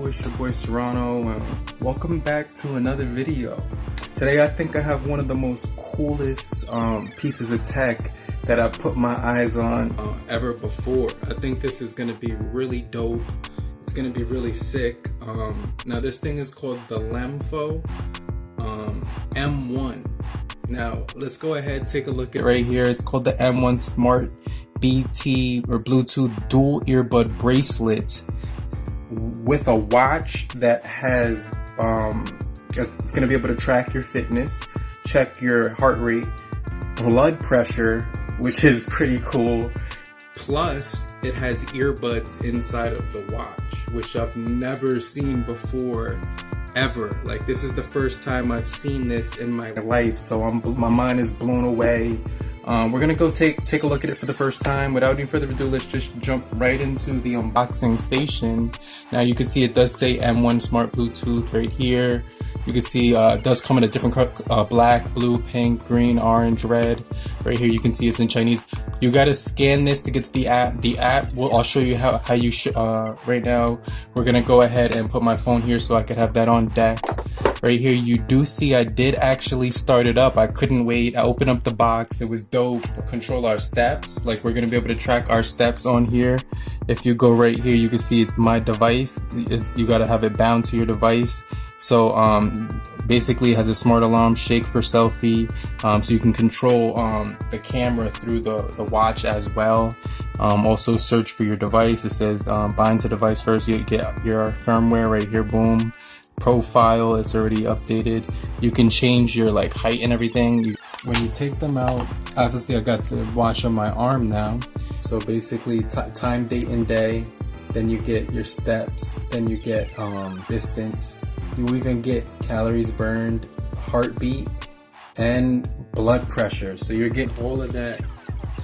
it's your boy Serrano, and welcome back to another video. Today I think I have one of the most coolest pieces of tech that I put my eyes on ever before. I think this is going to be really dope. It's going to be really sick. Now this thing is called the Lemfo M1. Now let's go ahead and take a look at right here. It's called the M1 Smart BT or Bluetooth dual earbud bracelet with a watch that has it's going to be able to track your fitness, check your heart rate, blood pressure, which is pretty cool. Plus it has earbuds inside of the watch, which I've never seen before ever. Like, this is the first time I've seen this in my life, so my mind is blown away. We're gonna go take a look at it for the first time. Without any further ado, let's just jump right into the unboxing station. Now you can see it does say M1 Smart Bluetooth right here. You can see it does come in a different color, black, blue, pink, green, orange, red. Right here you can see it's in Chinese. You gotta scan this to get to the app. The app, I'll show you how you should. Right now we're gonna go ahead and put my phone here so I could have that on deck. Right here you do see I did actually start it up. I couldn't wait. I opened up the box. It was dope. Control our steps. Like, we're gonna be able to track our steps on here. If you go right here, you can see it's my device. You gotta have it bound to your device. So basically it has a smart alarm, shake for selfie, so you can control the camera through the watch as well. Also search for your device. It says bind to device first. You get your firmware right here. Boom. Profile, it's already updated. You can change your like height and everything. When you take them out, obviously I got the watch on my arm now, so basically time, date and day, then you get your steps, then you get distance, you even get calories burned, heartbeat, and blood pressure. So you're getting all of that,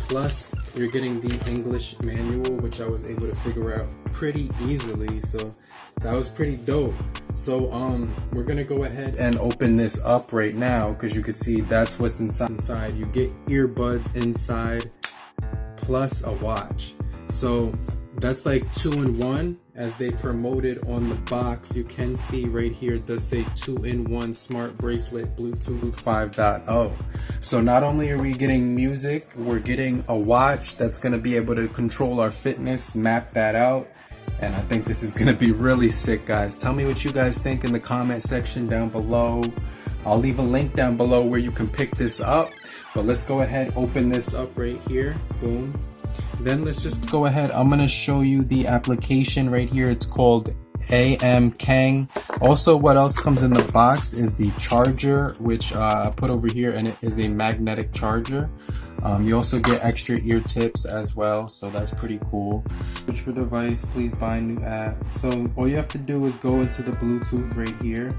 plus you're getting the English manual, which I was able to figure out pretty easily, so that was pretty dope. So we're gonna go ahead and open this up right now, because you can see that's what's inside. You get earbuds inside plus a watch, so that's like 2-in-1 as they promoted on the box. You can see right here it does say 2-in-1 smart bracelet Bluetooth 5.0. So not only are we getting music, we're getting a watch that's going to be able to control our fitness, map that out. And I think this is going to be really sick, guys. Tell me what you guys think in the comment section down below. I'll leave a link down below where you can pick this up. But let's go ahead, open this up right here. Boom. Then let's just go ahead. I'm going to show you the application right here. It's called AMKang. Also, what else comes in the box is the charger, which I put over here, and it is a magnetic charger. You also get extra ear tips as well, so that's pretty cool. Search for device, please bind new app. So all you have to do is go into the Bluetooth right here,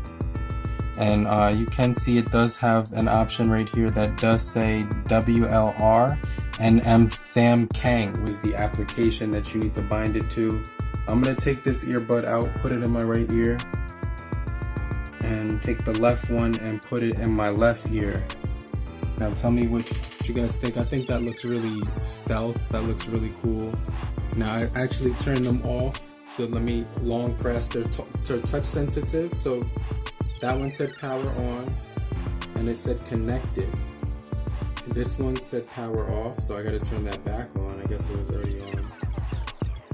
and you can see it does have an option right here that does say WLR, and Name AMKang was the application that you need to bind it to. I'm gonna take this earbud out, put it in my right ear, and take the left one and put it in my left ear. Now tell me what you guys think. I think that looks really stealth. That looks really cool. Now I actually turned them off, so let me long press. They're touch sensitive, so that one said power on and it said connected. And this one said power off, so I gotta turn that back on. I guess it was already on.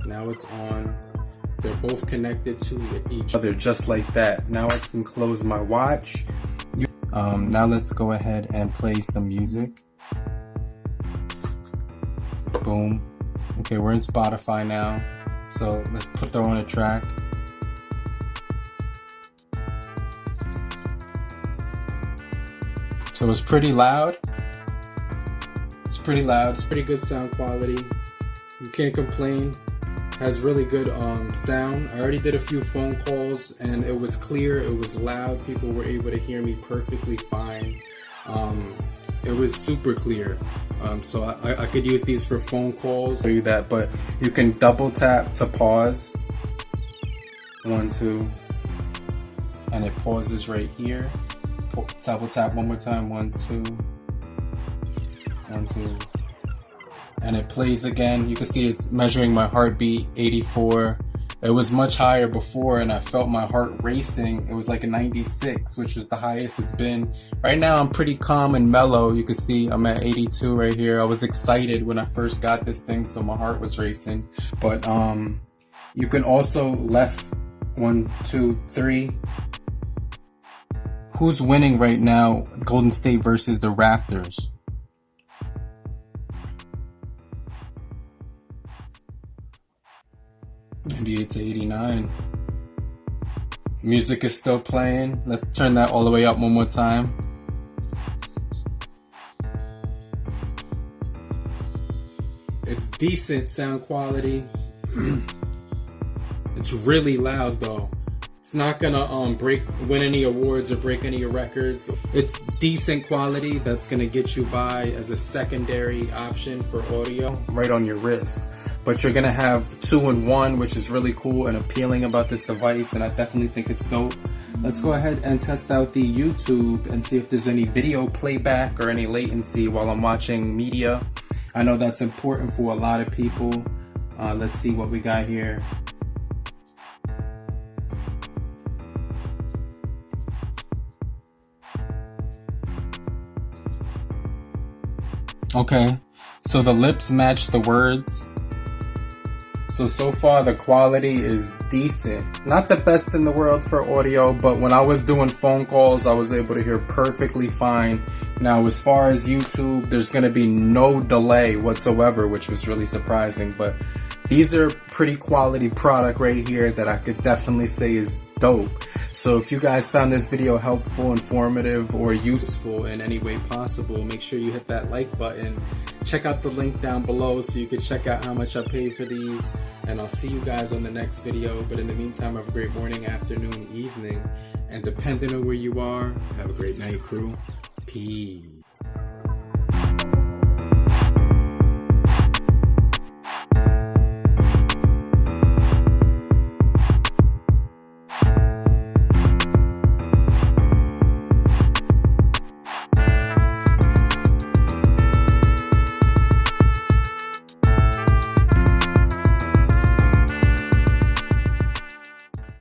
Now it's on. They're both connected to each other just like that. Now I can close my watch. Now let's go ahead and play some music. Boom. Okay, we're in Spotify now, so let's throw on a track. So it's pretty loud. It's pretty loud. It's pretty good sound quality. You can't complain. Has really good sound. I already did a few phone calls and it was clear, it was loud. People were able to hear me perfectly fine. It was super clear. So I could use these for phone calls. Show you that, but you can double tap to pause. 1, 2, and it pauses right here. Double tap one more time. 1, 2, 1, 2. And it plays again. You can see it's measuring my heartbeat, 84. It was much higher before, and I felt my heart racing. It was like a 96, which was the highest it's been. Right now I'm pretty calm and mellow. You can see I'm at 82 right here. I was excited when I first got this thing, so my heart was racing. But you can also left 1, 2, 3. Who's winning right now? Golden State versus the Raptors. '98 to '89. Music is still playing. Let's turn that all the way up one more time. It's decent sound quality. It's really loud though. It's not gonna win any awards or break any records. It's decent quality that's gonna get you by as a secondary option for audio right on your wrist. But you're gonna have 2-in-1, which is really cool and appealing about this device, and I definitely think it's dope. Let's go ahead and test out the YouTube and see if there's any video playback or any latency while I'm watching media. I know that's important for a lot of people. Let's see what we got here. Okay, so the lips match the words. So far the quality is decent. Not the best in the world for audio, but when I was doing phone calls, I was able to hear perfectly fine. Now, as far as YouTube, there's going to be no delay whatsoever, which was really surprising. But these are pretty quality product right here that I could definitely say is dope. So if you guys found this video helpful, informative, or useful in any way possible, make sure you hit that like button. Check out the link down below so you can check out how much I paid for these. And I'll see you guys on the next video. But in the meantime, have a great morning, afternoon, evening. And depending on where you are, have a great night, crew. Peace.